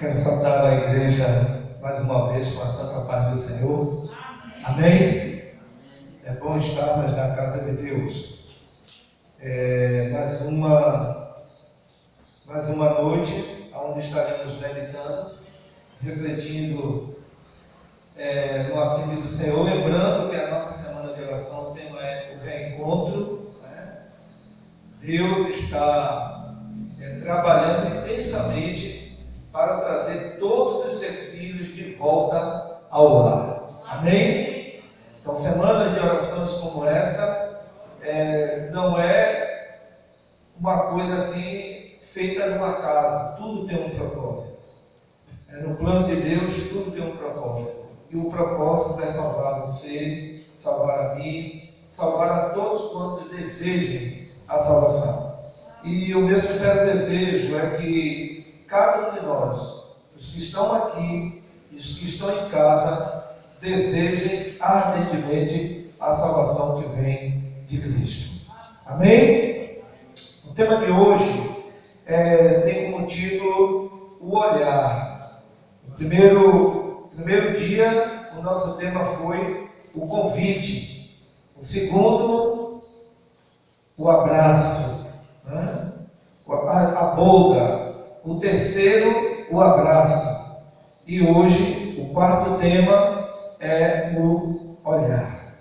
Quero saudar a igreja mais uma vez com a santa paz do Senhor. Amém? É bom estarmos na casa de Deus. Mais uma noite onde estaremos meditando, refletindo no assunto do Senhor, lembrando que a nossa semana de oração, o tema é o reencontro, né? Deus está trabalhando intensamente para trazer todos os seus filhos de volta ao lar. Amém? Então, semanas de orações como essa não é uma coisa assim feita numa casa. Tudo tem um propósito. No plano de Deus, tudo tem um propósito. E o propósito é salvar você, salvar a mim, salvar a todos quantos desejem a salvação. E o meu sincero desejo é que cada um de nós, os que estão aqui e os que estão em casa, desejem ardentemente a salvação que vem de Cristo. Amém? O tema de hoje tem como título o olhar. No primeiro dia, o nosso tema foi o convite. O segundo, o abraço, né? A boga. O terceiro, o abraço. E hoje, o quarto tema é o olhar.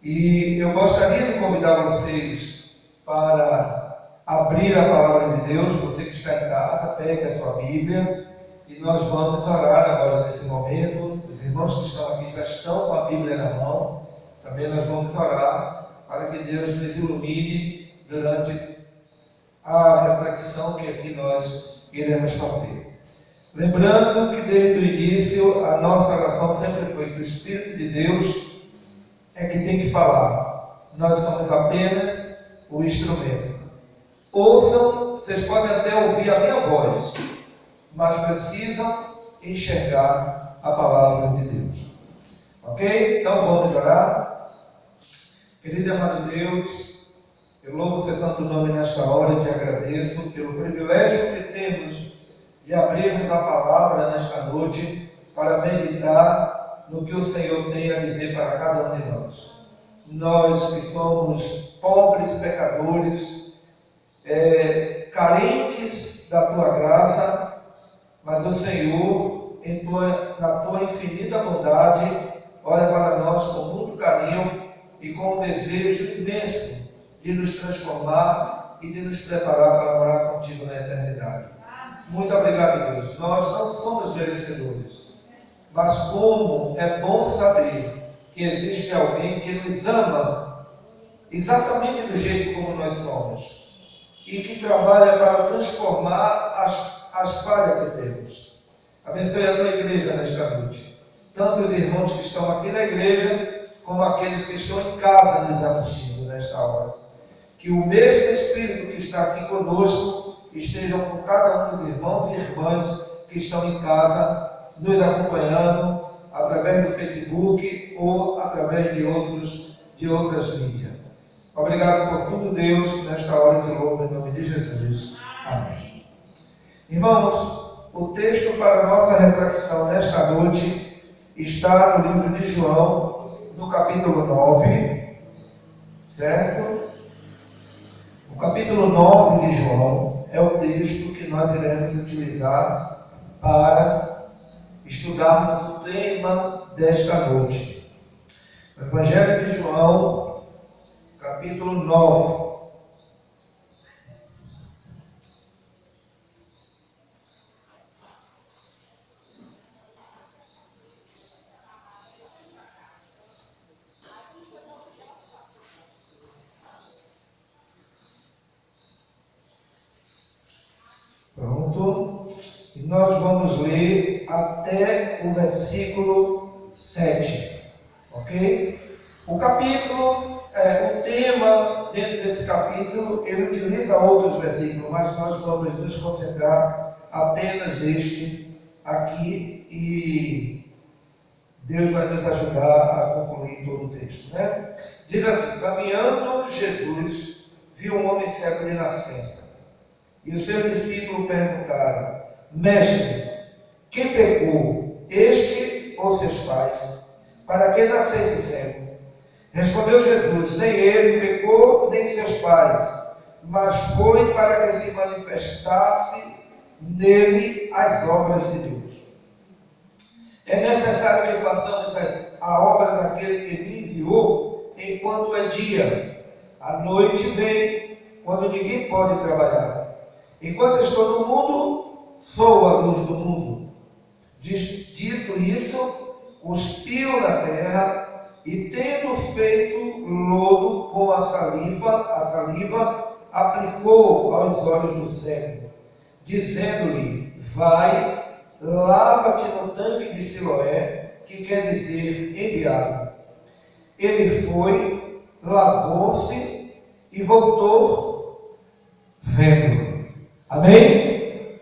E eu gostaria de convidar vocês para abrir a palavra de Deus. Você que está em casa, pegue a sua Bíblia e nós vamos orar agora nesse momento. Os irmãos que estão aqui já estão com a Bíblia na mão. Também nós vamos orar para que Deus nos ilumine durante a reflexão que aqui nós iremos fazer. Lembrando que desde o início a nossa oração sempre foi que o Espírito de Deus é que tem que falar. Nós somos apenas o instrumento. Ouçam, vocês podem até ouvir a minha voz, mas precisam enxergar a palavra de Deus. Ok? Então vamos orar. Querido e amado Deus, eu louvo o teu santo nome nesta hora e te agradeço pelo privilégio que temos de abrirmos a palavra nesta noite para meditar no que o Senhor tem a dizer para cada um de nós. Nós que somos pobres pecadores, carentes da tua graça, mas o Senhor, na tua infinita bondade, olha para nós com muito carinho e com um desejo imenso de nos transformar e de nos preparar para morar contigo na eternidade. Muito obrigado, Deus. Nós não somos merecedores, mas como é bom saber que existe alguém que nos ama exatamente do jeito como nós somos e que trabalha para transformar as falhas que temos. Abençoe a tua igreja nesta noite, tanto os irmãos que estão aqui na igreja como aqueles que estão em casa nos assistindo nesta hora. Que o mesmo Espírito que está aqui conosco esteja com cada um dos irmãos e irmãs que estão em casa, nos acompanhando através do Facebook ou através de outras mídias. Obrigado por tudo, Deus, nesta hora de louvo, em nome de Jesus. Amém. Irmãos, o texto para a nossa reflexão nesta noite está no livro de João, no capítulo 9, certo? O capítulo 9 de João é o texto que nós iremos utilizar para estudarmos o tema desta noite. O Evangelho de João, capítulo 9. Pronto? E nós vamos ler até o versículo 7. Ok? O capítulo, o tema dentro desse capítulo, ele utiliza outros versículos, mas nós vamos nos concentrar apenas neste aqui e Deus vai nos ajudar a concluir todo o texto, né? Diz assim: caminhando, Jesus viu um homem cego de nascença. E os seus discípulos perguntaram: Mestre, quem pecou, este ou seus pais, para que nascesse cego? Respondeu Jesus: nem ele pecou, nem seus pais, mas foi para que se manifestasse nele as obras de Deus. É necessário que façamos a obra daquele que me enviou enquanto é dia. A noite vem, quando ninguém pode trabalhar. Enquanto estou no mundo, sou a luz do mundo. Dito isso, cuspiu na terra e, tendo feito lodo com a saliva aplicou aos olhos do cego, dizendo-lhe: vai, lava-te no tanque de Siloé, que quer dizer enviado. Ele foi, lavou-se e voltou vendo. Amém?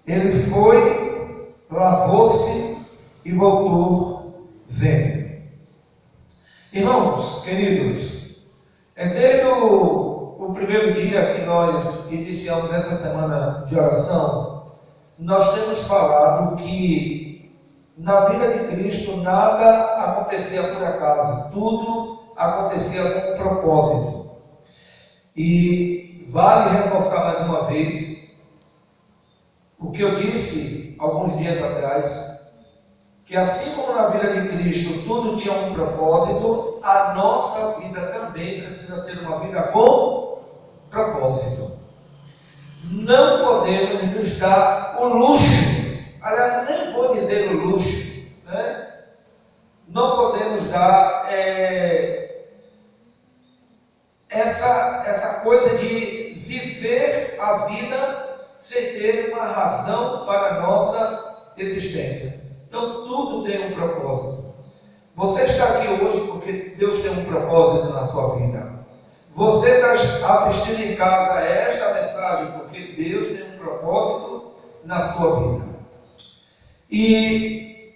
Ele foi, lavou-se e voltou vendo. Irmãos, queridos, desde o primeiro dia que nós iniciamos essa semana de oração, nós temos falado que na vida de Cristo nada acontecia por acaso, tudo acontecia com um propósito. E vale reforçar mais uma vez o que eu disse alguns dias atrás, que assim como na vida de Cristo tudo tinha um propósito, a nossa vida também precisa ser uma vida com propósito. Não podemos nos dar o luxo, aliás, nem vou dizer o luxo, né? Não podemos dar essa coisa de viver a vida sem ter uma razão para a nossa existência. Então tudo tem um propósito. Você está aqui hoje porque Deus tem um propósito na sua vida. Você está assistindo em casa esta mensagem porque Deus tem um propósito na sua vida. E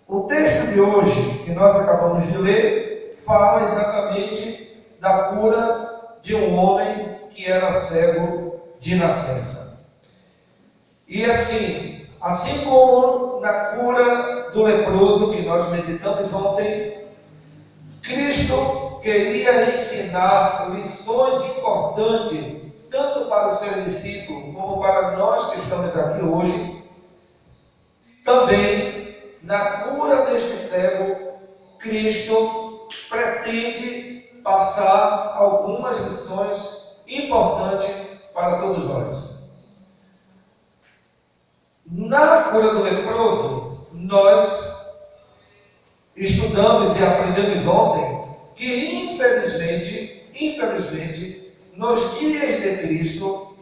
o texto de hoje, que nós acabamos de ler, fala exatamente da cura de um homem que era cego de nascença. E assim como na cura do leproso que nós meditamos ontem, Cristo queria ensinar lições importantes, tanto para o seu discípulo, como para nós que estamos aqui hoje. Também, na cura deste cego, Cristo pretende passar algumas lições importantes para todos nós. Na cura do leproso, nós estudamos e aprendemos ontem que infelizmente, nos dias de Cristo,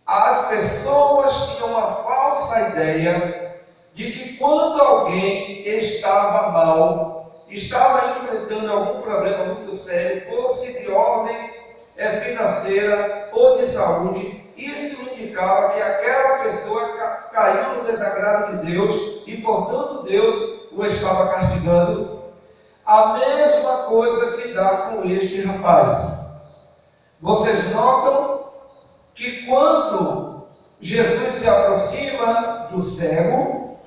as pessoas tinham uma falsa ideia de que quando alguém estava mal, estava enfrentando algum problema muito sério, fosse de ordem financeira ou de saúde, isso indicava que aquela pessoa caiu no desagrado de Deus e, portanto, Deus o estava castigando. A mesma coisa se dá com este rapaz. Vocês notam que quando Jesus se aproxima do cego,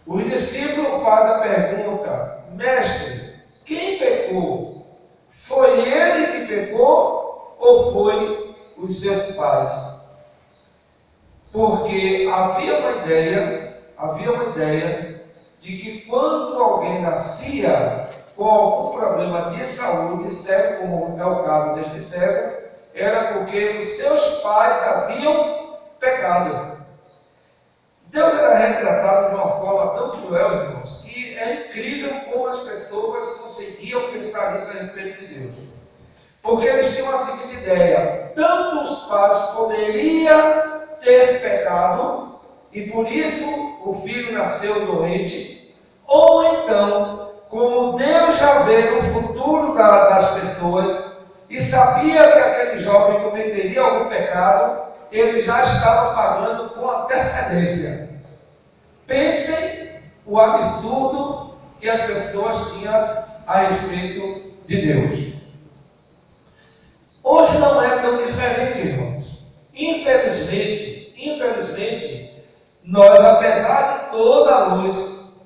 os discípulos fazem a pergunta: mestre, quem pecou? Foi ele que pecou ou foi os seus pais? Porque havia uma ideia de que quando alguém nascia com algum problema de saúde, cego, como é o caso deste cego, era porque os seus pais haviam pecado. Deus era retratado de uma forma tão cruel, irmãos, que é incrível como as pessoas conseguiam pensar isso a respeito de Deus. Porque eles tinham a seguinte ideia: tanto os pais poderiam ter pecado e por isso o filho nasceu doente, ou então, como Deus já vê no futuro das pessoas e sabia que aquele jovem cometeria algum pecado, ele já estava pagando com antecedência. Pensem o absurdo que as pessoas tinham a respeito de Deus. Hoje não é tão diferente, irmãos. Infelizmente, nós, apesar de toda a luz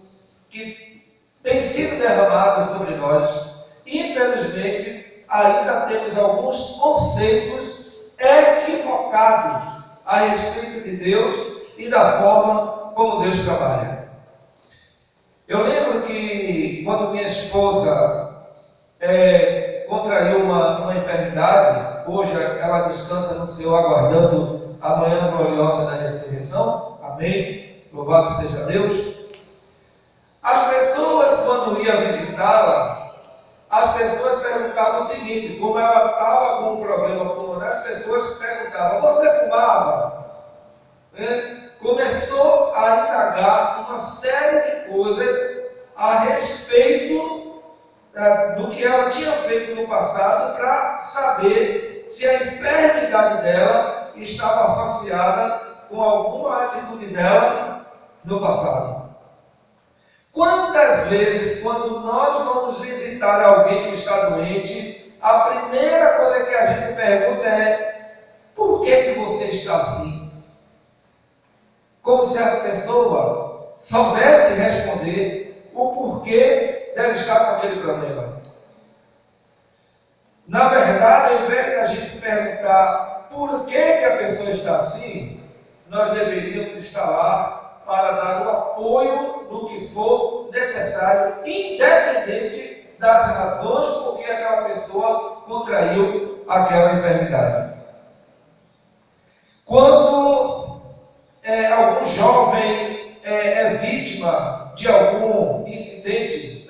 que tem sido derramada sobre nós, infelizmente, ainda temos alguns conceitos equivocados a respeito de Deus e da forma como Deus trabalha. Eu lembro que quando minha esposa contraiu uma enfermidade, hoje ela descansa no Senhor, aguardando a manhã gloriosa da ressurreição. Amém? Louvado seja Deus. As pessoas, quando iam visitá-la, as pessoas perguntavam o seguinte: como ela estava com um problema pulmonar, as pessoas perguntavam: você fumava? Começou a indagar uma série de coisas a respeito do que ela tinha feito no passado, para saber se a enfermidade dela estava associada com alguma atitude dela no passado. Quantas vezes, quando nós vamos visitar alguém que está doente, a primeira coisa que a gente pergunta é: por que você está assim? Como se a pessoa soubesse responder o porquê deve estar com aquele problema. Na verdade, ao invés da gente perguntar por que a pessoa está assim, nós deveríamos estar lá para dar o apoio do que for necessário, independente das razões por que aquela pessoa contraiu aquela enfermidade. Quando algum jovem é vítima de algum incidente,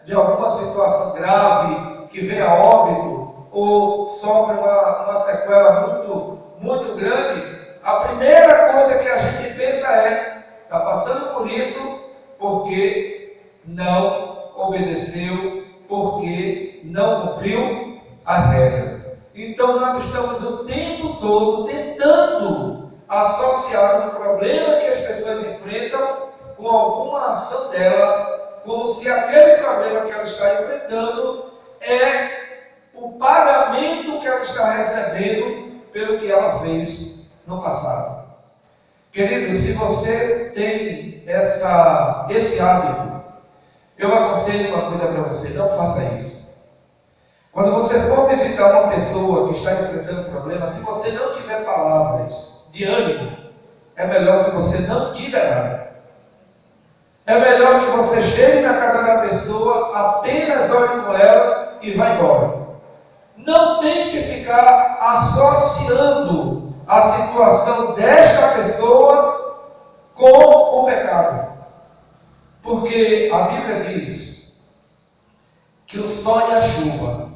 de alguma situação grave, que vem a óbito, ou sofre uma sequela muito grande, a primeira coisa que a gente pensa é: está passando por isso porque não obedeceu, porque não cumpriu as regras. Então nós estamos o tempo todo tentando associar o problema que as pessoas enfrentam com alguma ação dela, como se aquele problema que ela está enfrentando é o pagamento que ela está recebendo pelo que ela fez no passado. Querido, se você tem esse hábito, eu aconselho uma coisa para você: não faça isso. Quando você for visitar uma pessoa que está enfrentando um problema, se você não tiver palavras de ânimo, é melhor que você não diga nada. É melhor que você chegue na casa da pessoa, apenas olhe com ela e vá embora. Não tente ficar associando a situação desta pessoa com o pecado. Porque a Bíblia diz que o sol e a chuva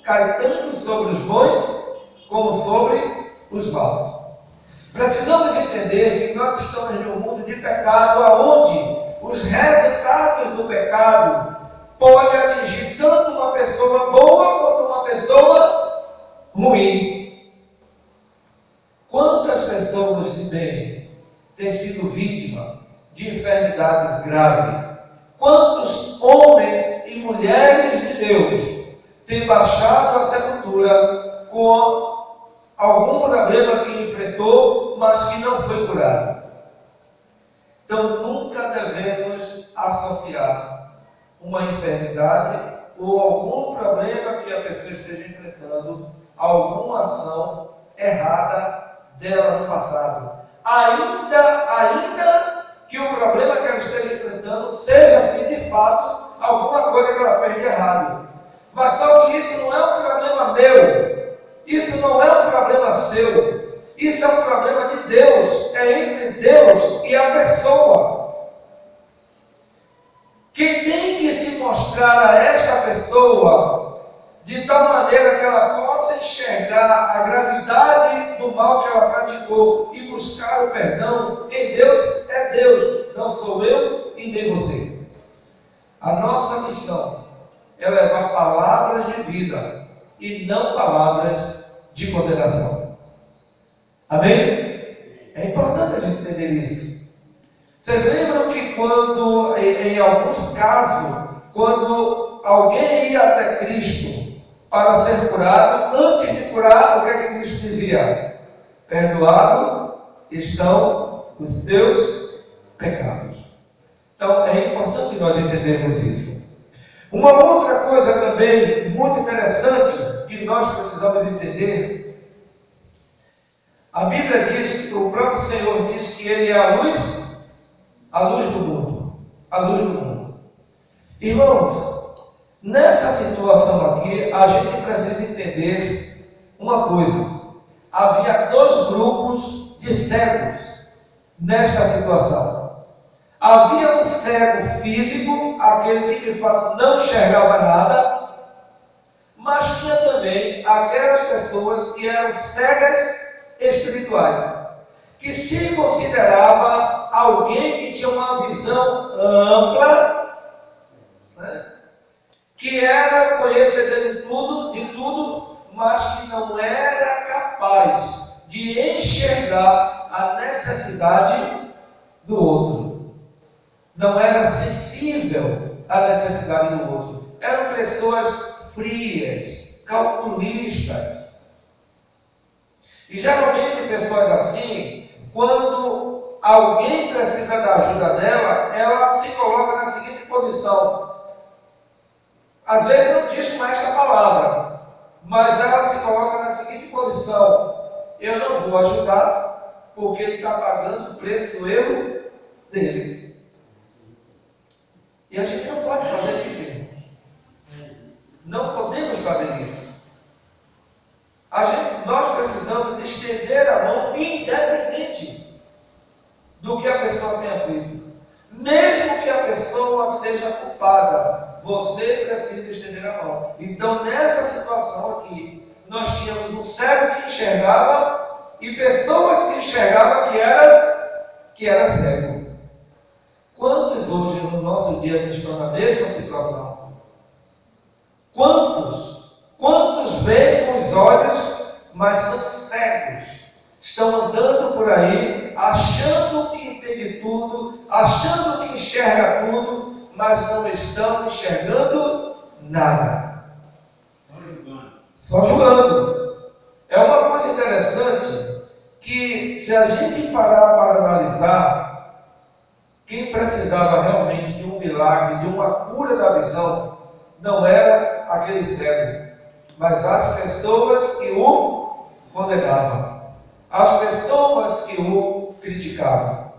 cai tanto sobre os bons como sobre os maus. Precisamos entender que nós estamos em um mundo de pecado, onde os resultados do pecado podem atingir tanto uma pessoa boa quanto uma pessoa ruim. Quantas pessoas de bem têm sido vítimas de enfermidades graves? Quantos homens e mulheres de Deus têm baixado a sepultura com algum problema que enfrentou, mas que não foi curado? Então nunca devemos associar uma enfermidade ou algum problema que a pessoa esteja enfrentando a alguma ação errada dela no passado. Ainda que o problema que ela esteja enfrentando seja, assim, de fato, alguma coisa que ela fez de errado. Mas só que isso não é um problema meu, isso não é um problema seu, isso é um problema de Deus, é entre Deus e a pessoa. Quem tem que se mostrar a esta pessoa de tal maneira que ela possa enxergar a gravidade do mal que ela praticou e buscar o perdão em Deus, é Deus, não sou eu e nem você. A nossa missão é levar palavras de vida e não palavras de condenação. Amém? É importante a gente entender isso. Vocês lembram que quando, em alguns casos, quando alguém ia até Cristo para ser curado, antes de curar, o que é que Cristo dizia? Perdoado estão os teus pecados. Então é importante nós entendermos isso. Uma outra coisa também muito interessante que nós precisamos entender, a Bíblia diz, o próprio Senhor diz que Ele é a luz do mundo, a luz do mundo. Irmãos, nessa situação aqui, a gente precisa entender uma coisa. Havia dois grupos de cegos nesta situação. Havia um cego físico, aquele que de fato não enxergava nada, mas tinha também aquelas pessoas que eram cegas espirituais, que se considerava alguém que tinha uma visão ampla, né? Que era conhecedor de tudo, mas que não era capaz de enxergar a necessidade do outro, não era sensível à necessidade do outro. Eram pessoas frias, calculistas. E geralmente pessoas assim, quando alguém precisa da ajuda dela, ela se coloca na seguinte posição. Às vezes não diz com esta palavra, mas ela se coloca na seguinte posição: eu não vou ajudar porque ele está pagando o preço do erro dele. E a gente não pode fazer isso, irmãos. Não podemos fazer isso. Nós precisamos estender a mão independente do que a pessoa tenha feito. Mesmo que a pessoa seja culpada, você precisa estender a mão. Então, nessa situação aqui, nós tínhamos um cego que enxergava e pessoas que enxergavam que era cego. Quantos hoje no nosso dia estão na mesma situação? Quantos veem com os olhos, mas são cegos? Estão andando por aí, achando que entende tudo, achando que enxerga tudo, mas não estão enxergando nada. Só julgando. É uma coisa interessante que, se a gente parar para analisar, quem precisava realmente de um milagre, de uma cura da visão, não era aquele cego, mas as pessoas que o condenavam, as pessoas que o criticavam.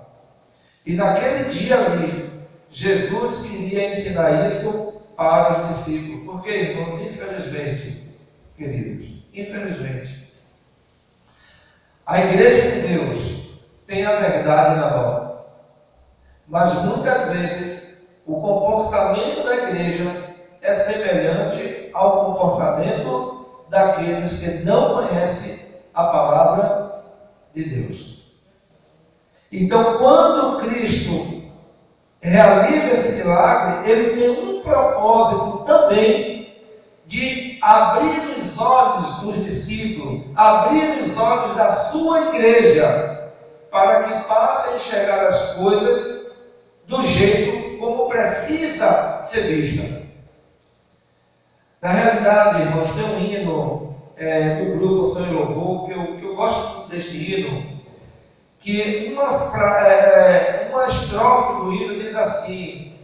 E naquele dia ali, Jesus queria ensinar isso para os discípulos. Porque, irmãos, infelizmente, queridos, infelizmente, a igreja de Deus tem a verdade na mão, mas muitas vezes o comportamento da igreja é semelhante ao comportamento daqueles que não conhecem a palavra de Deus. Então, quando Cristo realiza esse milagre, ele tem um propósito também de abrir os olhos dos discípulos, abrir os olhos da sua igreja, para que passe a enxergar as coisas do jeito como precisa ser vista. Na realidade, irmãos, tem um hino do grupo Som e Louvor, que eu gosto muito deste hino, que uma estrofe do hino diz assim: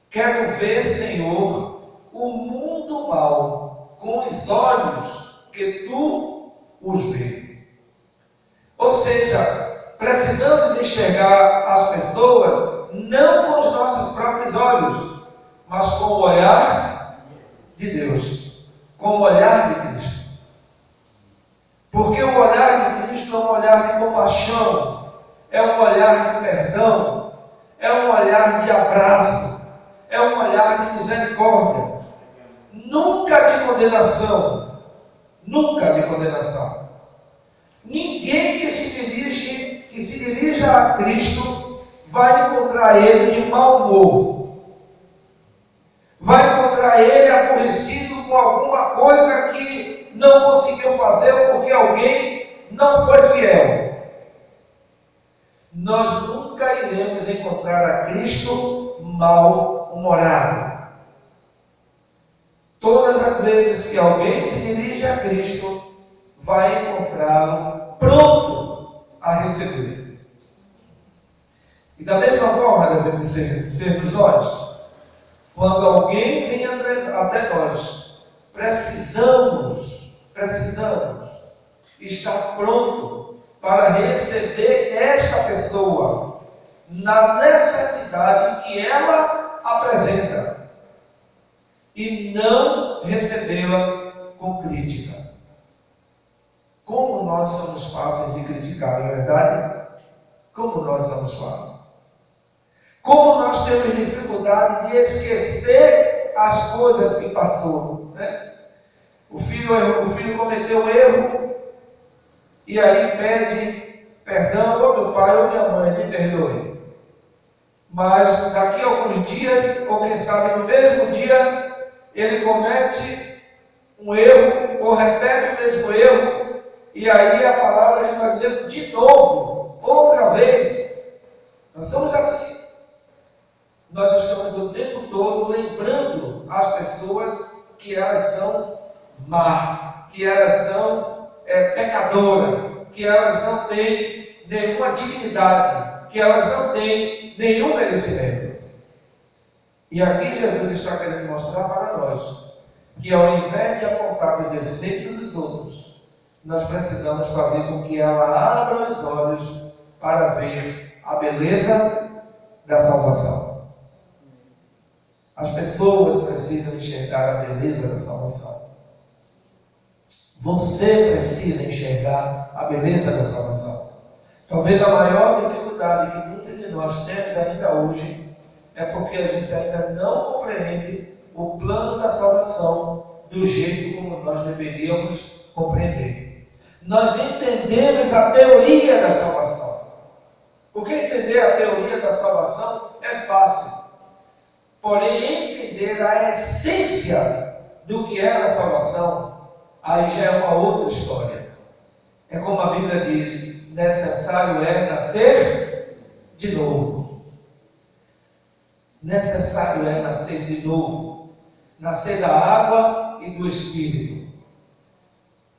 quero ver, Senhor, o mundo mal com os olhos que tu os vês. Ou seja, precisamos enxergar as pessoas não com os nossos próprios olhos, mas com o olhar de Deus, com o olhar de Cristo. Porque o olhar de Cristo é um olhar de compaixão, é um olhar de perdão, é um olhar de abraço, é um olhar de misericórdia, nunca de condenação, nunca de condenação. Ninguém que se dirija a Cristo vai encontrar ele de mau humor, vai encontrar ele aborrecido com alguma coisa que não conseguiu fazer porque alguém não foi fiel. Nós nunca iremos encontrar a Cristo mal-humorado. Todas as vezes que alguém se dirige a Cristo, vai encontrá-lo pronto a receber. E da mesma forma devemos sermos nós. Quando alguém vem até nós, precisamos estar pronto para receber esta pessoa na necessidade que ela apresenta e não recebê-la com crítica. Como nós somos fáceis de criticar, não é verdade? Como nós somos fáceis. Como nós temos dificuldade de esquecer as coisas que passou, né? O filho cometeu um erro e aí pede perdão, ou meu pai ou minha mãe, me perdoe. Mas daqui a alguns dias, ou quem sabe no mesmo dia, ele comete um erro, ou repete o mesmo erro, e aí a palavra está dizendo de novo, outra vez. Nós somos assim. Nós estamos o tempo todo lembrando as pessoas que elas são má, que elas são pecadoras, que elas não têm nenhuma dignidade, que elas não têm nenhum merecimento. E aqui Jesus está querendo mostrar para nós que ao invés de apontar os defeitos dos outros, nós precisamos fazer com que ela abra os olhos para ver a beleza da salvação. As pessoas precisam enxergar a beleza da salvação. Você precisa enxergar a beleza da salvação. Talvez a maior dificuldade que muitos de nós temos ainda hoje é porque a gente ainda não compreende o plano da salvação do jeito como nós deveríamos compreender. Nós entendemos a teoria da salvação. Porque entender a teoria da salvação é fácil. Porém, entender a essência do que é a salvação, aí já é uma outra história. É como a Bíblia diz, necessário é nascer de novo. Necessário é nascer de novo. Nascer da água e do Espírito.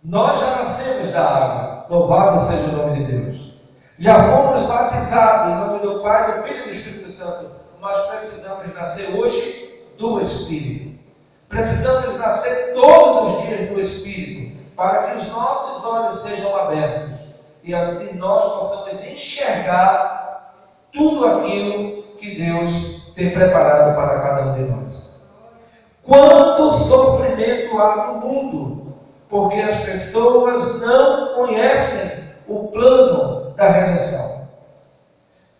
Nós já nascemos da água, louvado seja o nome de Deus. Já fomos batizados em nome do Pai, do Filho e do Espírito Santo. Mas precisamos nascer hoje do Espírito. Precisamos nascer todos os dias do Espírito, para que os nossos olhos sejam abertos e nós possamos enxergar tudo aquilo que Deus tem preparado para cada um de nós. Quanto sofrimento há no mundo, porque as pessoas não conhecem o plano da redenção.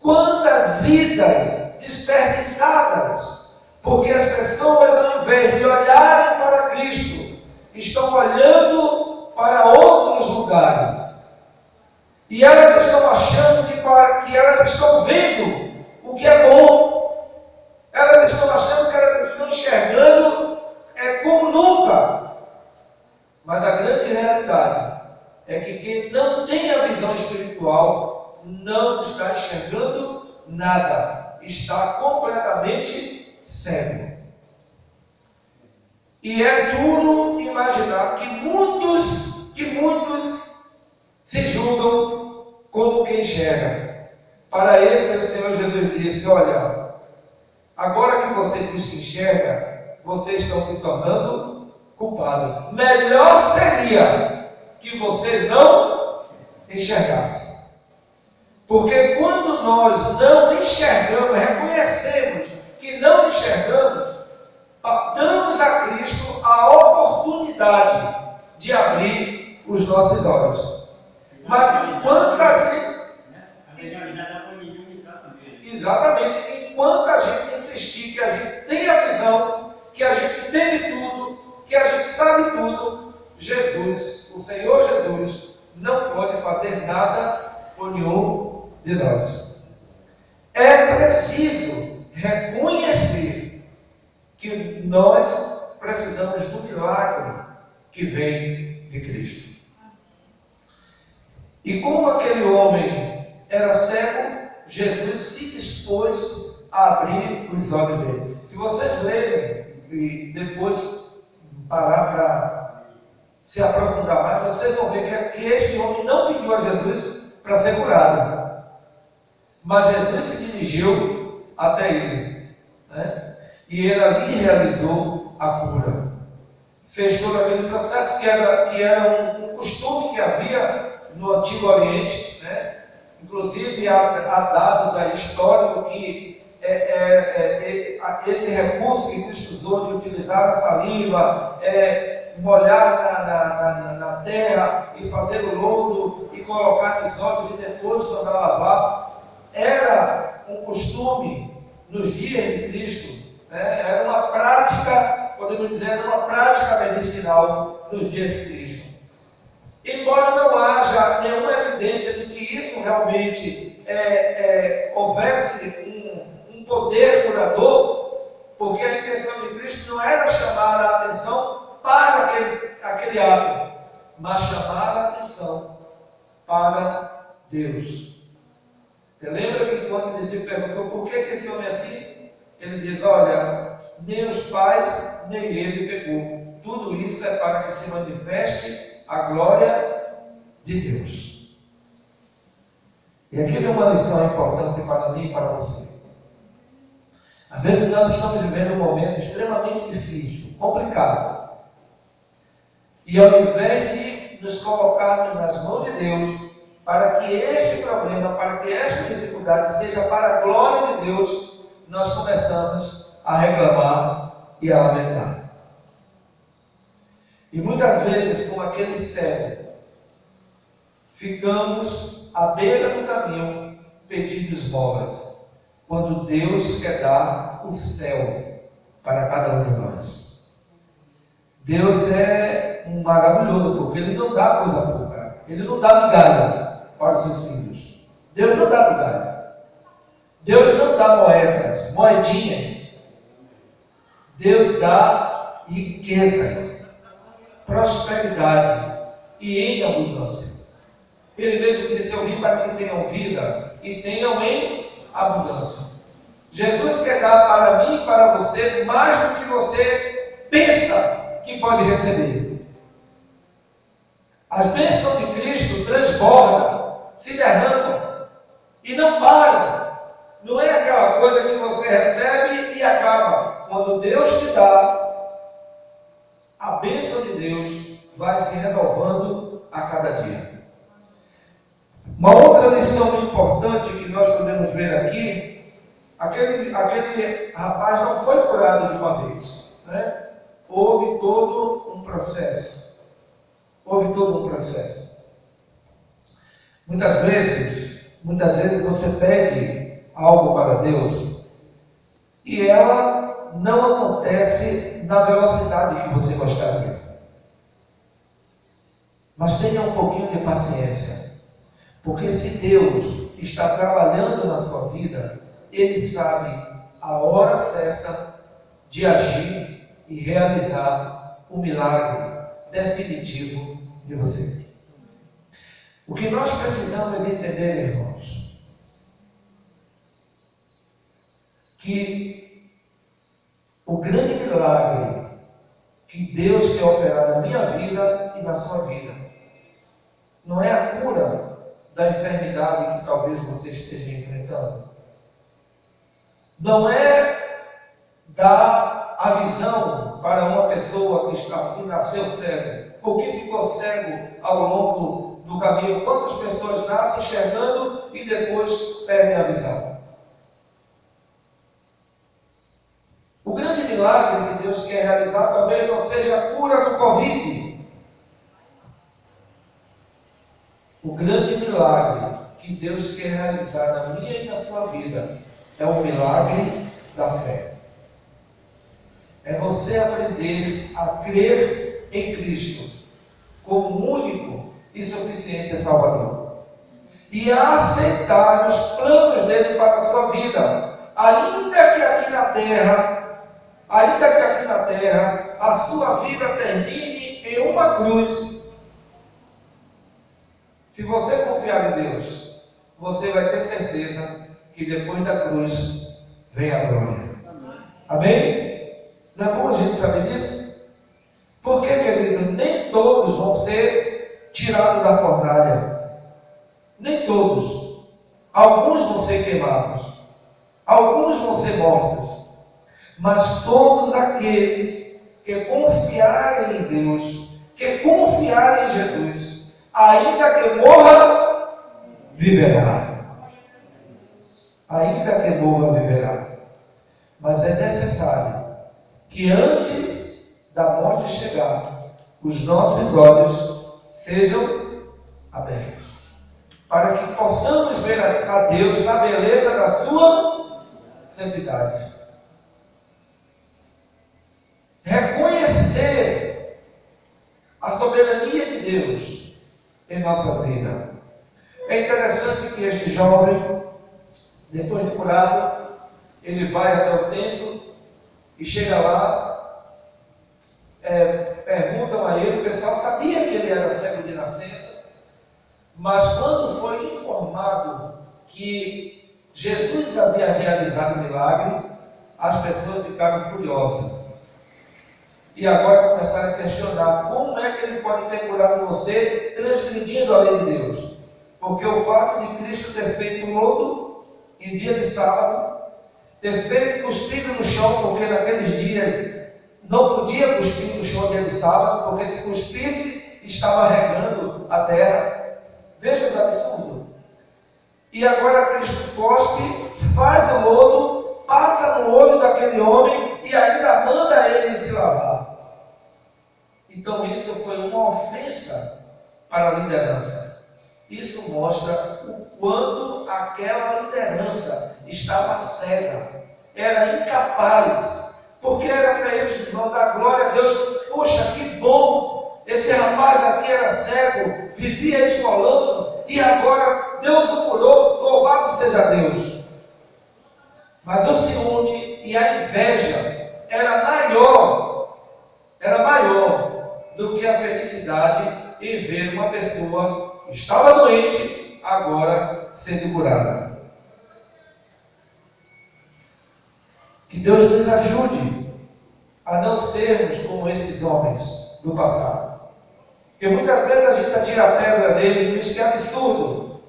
Quantas vidas desperdiçadas, porque as pessoas, ao invés de olharem para Cristo, estão olhando para outros lugares, e elas estão achando que elas estão vendo o que é bom, elas estão achando que elas estão enxergando como nunca, mas a grande realidade é que quem não tem a visão espiritual não está enxergando nada, está completamente cego. E é duro imaginar que muitos se julgam como quem enxerga. Para esse o Senhor Jesus disse: olha, agora que você diz que enxerga, vocês estão se tornando culpados. Melhor seria que vocês não enxergassem. Porque quando nós não enxergamos, reconhecemos que não enxergamos, damos a Cristo a oportunidade de abrir os nossos olhos. Mas enquanto a gente... Exatamente, enquanto a gente insistir que a gente tem a visão, que a gente entende tudo, que a gente sabe tudo, Jesus, o Senhor Jesus, não pode fazer nada por nenhum de nós. É preciso reconhecer que nós precisamos do milagre que vem de Cristo. E como aquele homem era cego, Jesus se dispôs a abrir os olhos dele. Se vocês lerem e depois parar para se aprofundar mais, vocês vão ver que este homem não pediu a Jesus para ser curado. Mas Jesus se dirigiu até ele, né? E ele ali realizou a cura. Fez todo aquele processo que era um costume que havia no Antigo Oriente, né? Inclusive há dados aí históricos que esse recurso que Cristo usou de utilizar a saliva, molhar na terra e fazer o lodo e colocar nos olhos e depois mandar lavar, era um costume nos dias de Cristo, né? Era uma prática, podemos dizer, era uma prática medicinal nos dias de Cristo. Embora não haja nenhuma evidência de que isso realmente houvesse um poder curador, porque a intenção de Cristo não era chamar a atenção para aquele ato, mas chamar a atenção para Deus. Você lembra que quando ele se perguntou por que esse homem é assim? Ele diz: olha, nem os pais, nem ele pegou. Tudo isso é para que se manifeste a glória de Deus. E aqui vem uma lição importante para mim e para você. Às vezes nós estamos vivendo um momento extremamente difícil, complicado. E ao invés de nos colocarmos nas mãos de Deus, para que este problema, para que esta dificuldade seja para a glória de Deus, nós começamos a reclamar e a lamentar. E muitas vezes, com aquele cego, ficamos à beira do caminho pedindo esmolas, quando Deus quer dar o céu para cada um de nós. Deus é um maravilhoso, porque Ele não dá coisa pouca, Ele não dá migalha para os seus filhos. Deus não dá migalha. Deus não dá moedas, moedinhas. Deus dá riquezas, prosperidade e em abundância. Ele mesmo disse: eu vim para que tenham vida e tenham em abundância. Jesus quer dar para mim e para você mais do que você pensa que pode receber. As bênçãos de Cristo transbordam, se derramam e não param. Não é aquela coisa que você recebe e acaba. Quando Deus te dá, a bênção de Deus vai se renovando a cada dia. Uma outra lição importante que nós podemos ver aqui: aquele rapaz não foi curado de uma vez, né? Houve todo um processo. Muitas vezes você pede algo para Deus e ela não acontece na velocidade que você gostaria. Mas tenha um pouquinho de paciência, porque se Deus está trabalhando na sua vida, Ele sabe a hora certa de agir e realizar o milagre definitivo de você. O que nós precisamos entender, irmãos, que o grande milagre que Deus quer operar na minha vida e na sua vida não é a cura da enfermidade que talvez você esteja enfrentando, não é dar a visão para uma pessoa que nasceu cego, porque ficou cego ao longo do caminho. Quantas pessoas nascem enxergando e depois perdem a visão? O grande milagre que Deus quer realizar talvez não seja a cura do Covid. O grande milagre que Deus quer realizar na minha e na sua vida é o milagre da fé. É você aprender a crer em Cristo como único e suficiente Salvador, e a aceitar os planos dele para a sua vida, ainda que aqui na terra a sua vida termine em uma cruz. Se você confiar em Deus, você vai ter certeza que depois da cruz vem a glória. Amém? Não é bom a gente saber disso? Porque, querido, nem todos vão ser tirados da fornalha. Nem todos. Alguns vão ser queimados. Alguns vão ser mortos. Mas todos aqueles que confiarem em Deus, que confiarem em Jesus, ainda que morra, viverá. Ainda que morra, viverá. Mas é necessário que antes da morte chegar, os nossos olhos sejam abertos, para que possamos ver a Deus na beleza da sua santidade. Reconhecer a soberania de Deus em nossa vida. É interessante que este jovem, depois de curado, ele vai até o templo e chega lá, perguntam a ele, o pessoal sabia que ele era cego de nascença, mas quando foi informado que Jesus havia realizado o milagre, as pessoas ficaram furiosas. E agora começaram a questionar, como é que ele pode ter curado você transgredindo a lei de Deus? Porque o fato de Cristo ter feito lodo em dia de sábado, ter feito cuspido no chão, porque naqueles dias não podia cuspir no chão dia de sábado, porque se cuspisse, estava regando a terra. Veja os absurdos. E agora Cristo cospe, faz o lodo, passa no olho daquele homem e ainda manda ele se lavar. Então isso foi uma ofensa para a liderança. Isso mostra o quanto aquela liderança estava cega, era incapaz, porque era para eles dar glória a Deus. Poxa, que bom, esse rapaz aqui era cego, vivia esfolando, e agora Deus o curou, louvado seja Deus. Mas o ciúme e a inveja era maior do que a felicidade em ver uma pessoa que estava doente, agora sendo curada. Que Deus nos ajude a não sermos como esses homens do passado. Porque muitas vezes a gente atira a pedra nele e diz que é absurdo.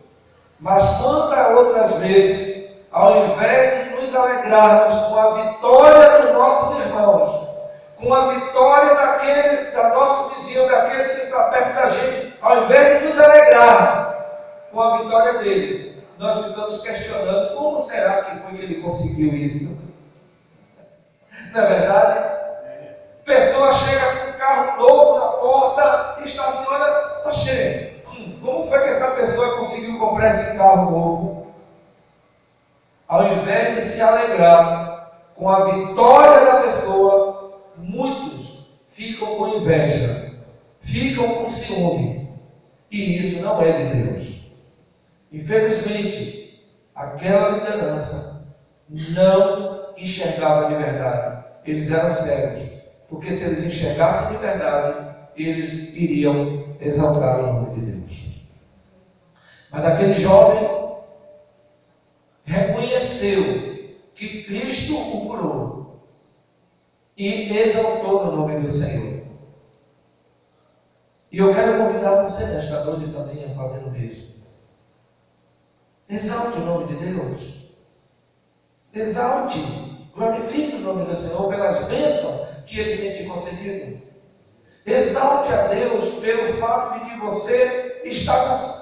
Mas quantas outras vezes, ao invés de nos alegrarmos com a vitória dos nossos irmãos, com a vitória da nosso vizinho, daquele que está perto da gente, ao invés de nos alegrar com a vitória deles, nós ficamos questionando como será que foi que ele conseguiu isso? Não é verdade? Pessoa chega com um carro novo na porta e estaciona. Oxê, como foi que essa pessoa conseguiu comprar esse carro novo? Ao invés de se alegrar com a vitória da pessoa, muitos ficam com inveja, ficam com ciúme, e isso não é de Deus. Infelizmente, aquela liderança não enxergava de verdade, eles eram cegos, porque se eles enxergassem de verdade, eles iriam exaltar o nome de Deus. Mas aquele jovem reconheceu que Cristo o curou e exaltou no nome do Senhor. E eu quero convidar você nesta noite também a fazer o mesmo. Exalte o nome de Deus. Exalte, glorifique o nome do Senhor pelas bênçãos que Ele tem te concedido. Exalte a Deus pelo fato de que você está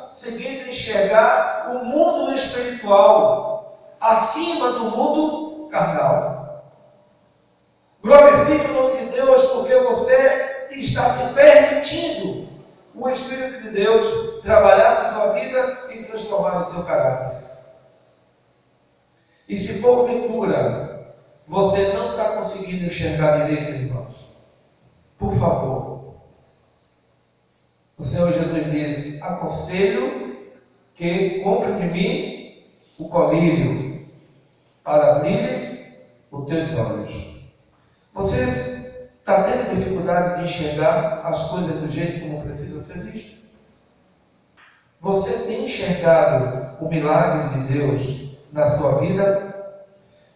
conseguindo enxergar o mundo espiritual acima do mundo carnal. Glorifique o nome de Deus porque você está se permitindo o Espírito de Deus trabalhar na sua vida e transformar o seu caráter. E se porventura você não está conseguindo enxergar direito, irmãos, por favor, o Senhor Jesus diz: aconselho que compre de mim o colírio para abrires os teus olhos. Você está tendo dificuldade de enxergar as coisas do jeito como precisa ser visto? Você tem enxergado o milagre de Deus na sua vida?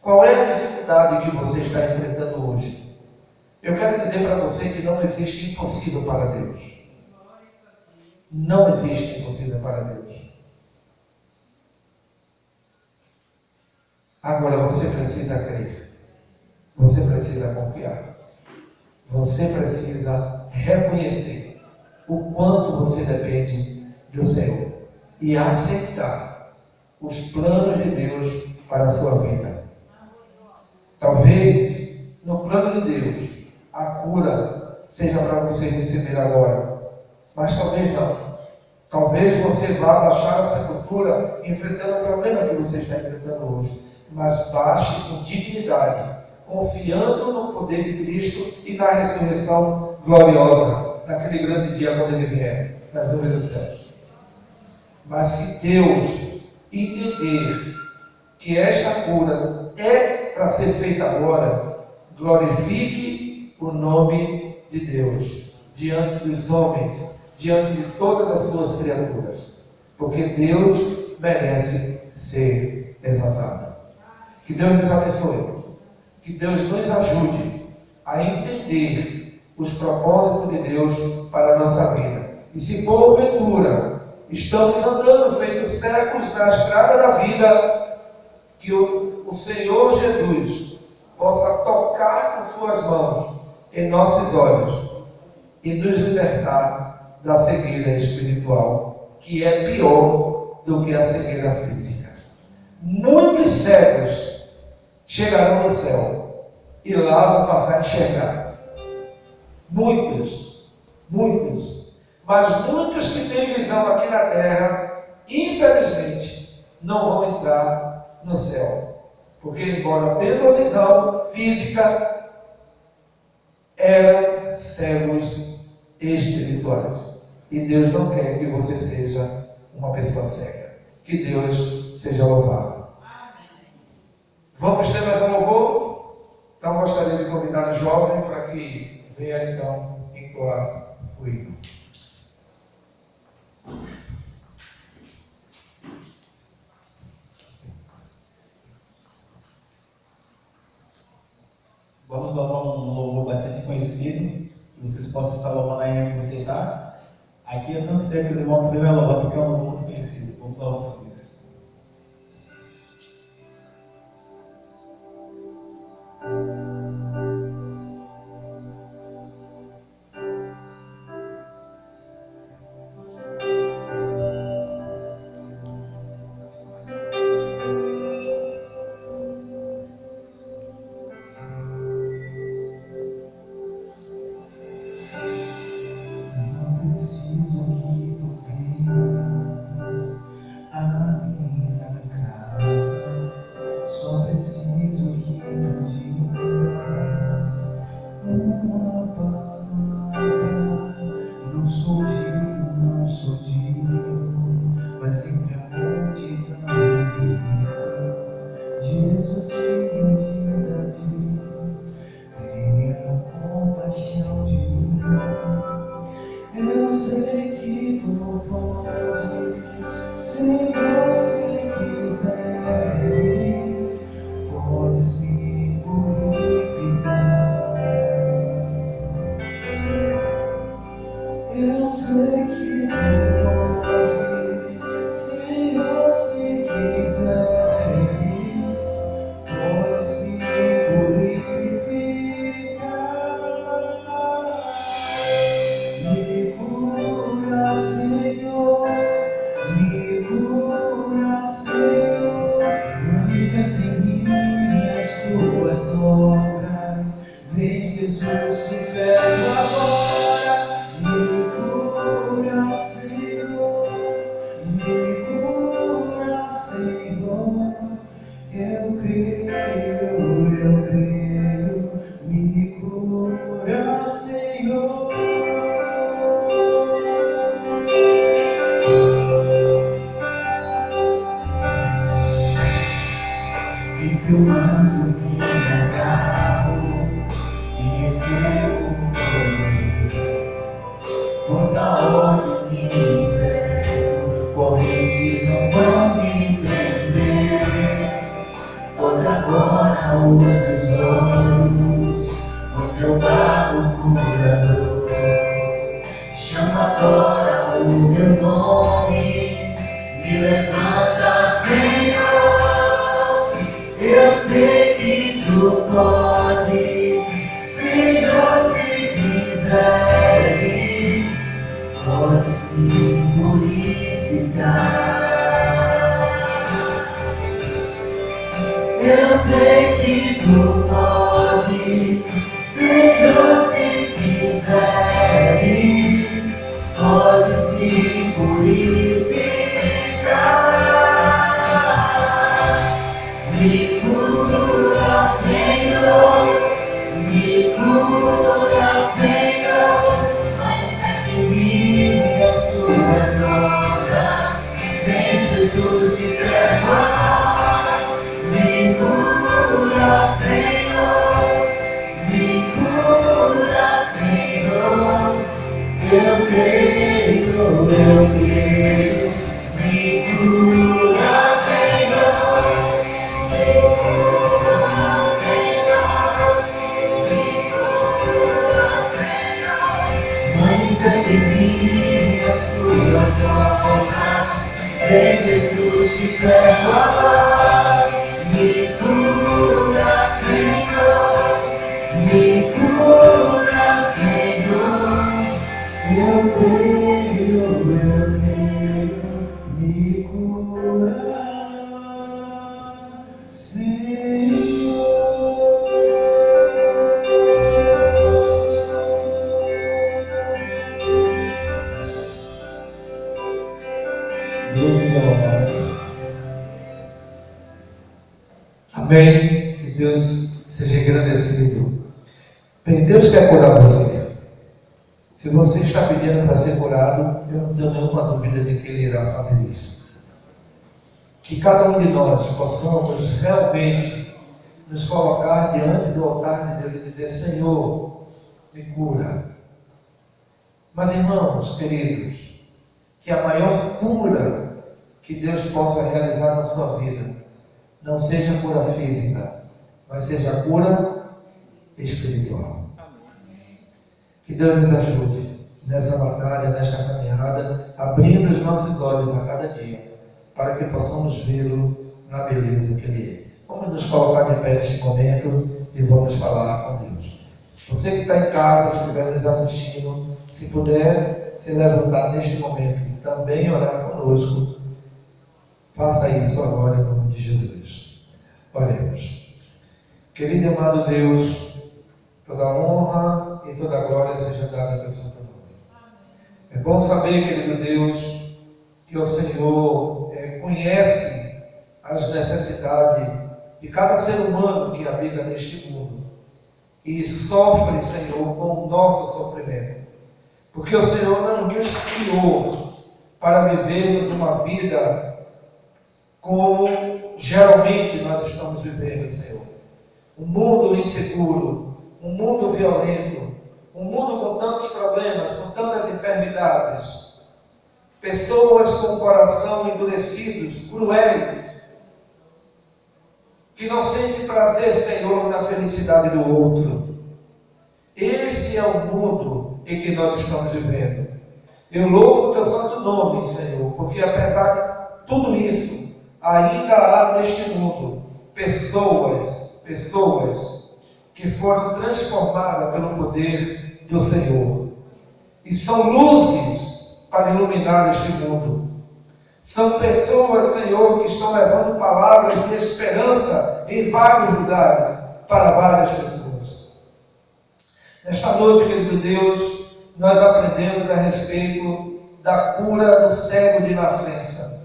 Qual é a dificuldade que você está enfrentando hoje? Eu quero dizer para você que não existe impossível para Deus. Não existe impossível para Deus. Agora você precisa crer, você precisa confiar, você precisa reconhecer o quanto você depende do Senhor e aceitar os planos de Deus para a sua vida. Talvez no plano de Deus a cura seja para você receber agora, mas talvez não. Talvez você vá baixar a sepultura enfrentando o problema que você está enfrentando hoje, mas baixe com dignidade, confiando no poder de Cristo e na ressurreição gloriosa, naquele grande dia quando Ele vier, nas nuvens dos céus. Mas se Deus entender que esta cura é para ser feita agora, glorifique o nome de Deus diante dos homens, diante de todas as suas criaturas, porque Deus merece ser exaltado. Que Deus nos abençoe, que Deus nos ajude a entender os propósitos de Deus para a nossa vida. E se porventura estamos andando feitos cegos na estrada da vida, que o Senhor Jesus possa tocar com suas mãos em nossos olhos e nos libertar da cegueira espiritual, que é pior do que a cegueira física. Muitos cegos chegarão no céu e lá vão passar a enxergar. Muitos. Mas muitos que têm visão aqui na terra, infelizmente, não vão entrar no céu. Porque, embora tendo a visão física, eram cegos espirituais. E Deus não quer que você seja uma pessoa cega. Que Deus seja louvado. Vamos ter mais um louvor? Então gostaria de convidar o jovem para que venha então entoar o hino. Vamos louvar um louvor bastante conhecido, que vocês possam estar louvando aí onde você está. Aqui eu tenho certeza que os irmãos também vão louvar, porque é um louvor muito conhecido. Vamos louvar o Senhor. Eu Eu sei que tu podes, Senhor, se quiseres, podes me purificar. Eu sei que tu podes, Senhor, se quiseres, podes me purificar. Me cura, Senhor, me cura, Senhor, manifesta em mim as tuas obras. Vem, Jesus, te peço agora. Me cura, Senhor, me cura, Senhor. Eu creio, me cura, Senhor, me cura, Senhor, me cura, Senhor. Manifesta em mim as tuas obras. Vem, Jesus, te peço agora. Me cura, Senhor, me cura, Senhor. Eu creio, me cura, Senhor. Deus seja louvado. Amém. Que Deus seja engrandecido. Bem, Deus quer curar você. Se você está pedindo para ser curado, eu não tenho nenhuma dúvida de que Ele irá fazer isso. Que cada um de nós possamos realmente nos colocar diante do altar de Deus e dizer: Senhor, me cura. Mas, irmãos queridos, que a maior cura que Deus possa realizar na sua vida não seja a cura física, mas seja a cura espiritual. Que Deus nos ajude nessa batalha, nesta caminhada, abrindo os nossos olhos a cada dia, para que possamos vê-lo na beleza que Ele é. Vamos nos colocar de pé neste momento e vamos falar com Deus. Você que está em casa, estiver nos assistindo, se puder se levantar neste momento e também orar conosco, faça isso agora em nome de Jesus. Oremos. Querido e amado Deus, toda honra e toda glória seja dada ao seu nome. É bom saber, querido Deus, que o Senhor conhece as necessidades de cada ser humano que habita neste mundo e sofre, Senhor, com o nosso sofrimento. Porque o Senhor não nos criou para vivermos uma vida como geralmente nós estamos vivendo, Senhor. Um mundo inseguro, um mundo violento, um mundo com tantos problemas, com tantas enfermidades, pessoas com o coração endurecidos, cruéis, que não sentem prazer, Senhor, na felicidade do outro. Este é o mundo em que nós estamos vivendo. Eu louvo o teu santo nome, Senhor, porque apesar de tudo isso, ainda há neste mundo pessoas que foram transformadas pelo poder do Senhor. E são luzes para iluminar este mundo. São pessoas, Senhor, que estão levando palavras de esperança em vários lugares, para várias pessoas. Nesta noite, querido Deus, nós aprendemos a respeito da cura do cego de nascença.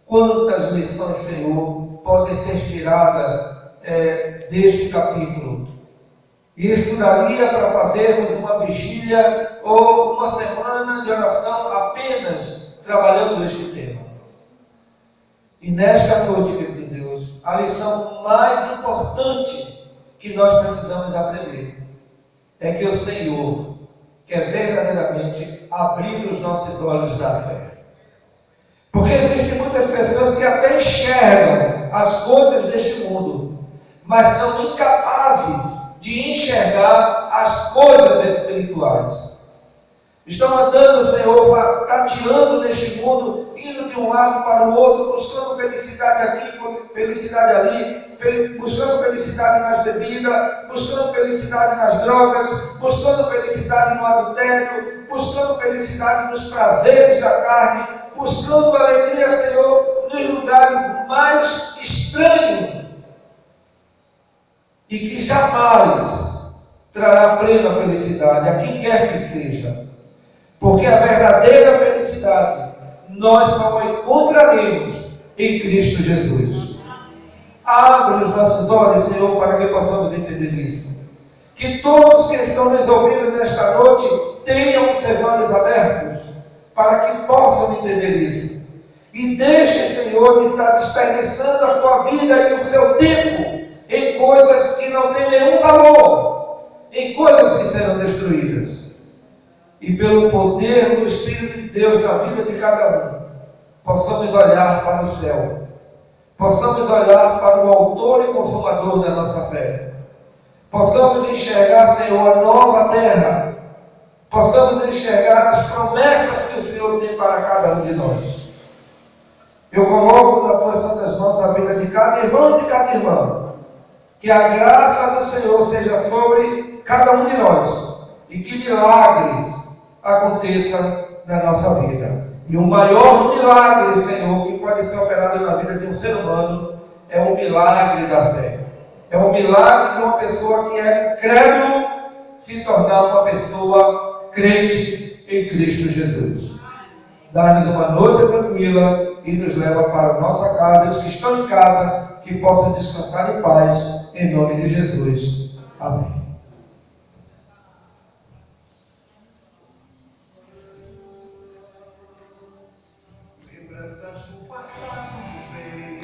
Quantas lições, Senhor, podem ser tiradas deste capítulo. Isso daria para fazermos uma vigília ou uma semana de oração apenas trabalhando este tema. E nesta noite, querido Deus, a lição mais importante que nós precisamos aprender é que o Senhor quer verdadeiramente abrir os nossos olhos da fé. Porque existem muitas pessoas que até enxergam as coisas deste mundo, mas são incapazes de enxergar as coisas espirituais. Estão andando, Senhor, cada tateando neste mundo, indo de um lado para o outro, buscando felicidade aqui, felicidade ali, buscando felicidade nas bebidas, buscando felicidade nas drogas, buscando felicidade no adultério, buscando felicidade nos prazeres da carne, buscando alegria, Senhor, nos lugares mais estranhos e que jamais trará plena felicidade a quem quer que seja, porque a verdadeira felicidade nós só encontraremos em Cristo Jesus. Abre os nossos olhos, Senhor, para que possamos entender isso. Que todos que estão nos ouvindo nesta noite tenham os seus olhos abertos para que possam entender isso. E deixe, Senhor, de estar desperdiçando a sua vida e o seu tempo em coisas que não têm nenhum valor, em coisas que serão destruídas. E pelo poder do Espírito de Deus na vida de cada um, possamos olhar para o céu, possamos olhar para o autor e consumador da nossa fé, possamos enxergar, Senhor, a nova terra, possamos enxergar as promessas que o Senhor tem para cada um de nós. Eu coloco nas tuas santas mãos a vida de cada irmão e de cada irmã, que a graça do Senhor seja sobre cada um de nós e que milagres aconteçam na nossa vida. E o maior milagre, Senhor, que pode ser operado na vida de um ser humano é o milagre da fé. É o milagre de uma pessoa que era incrédulo se tornar uma pessoa crente em Cristo Jesus. Dá-nos uma noite tranquila e nos leva para a nossa casa. Os que estão em casa, que possam descansar em paz, em nome de Jesus. Amém. Lembranças do passado vêm.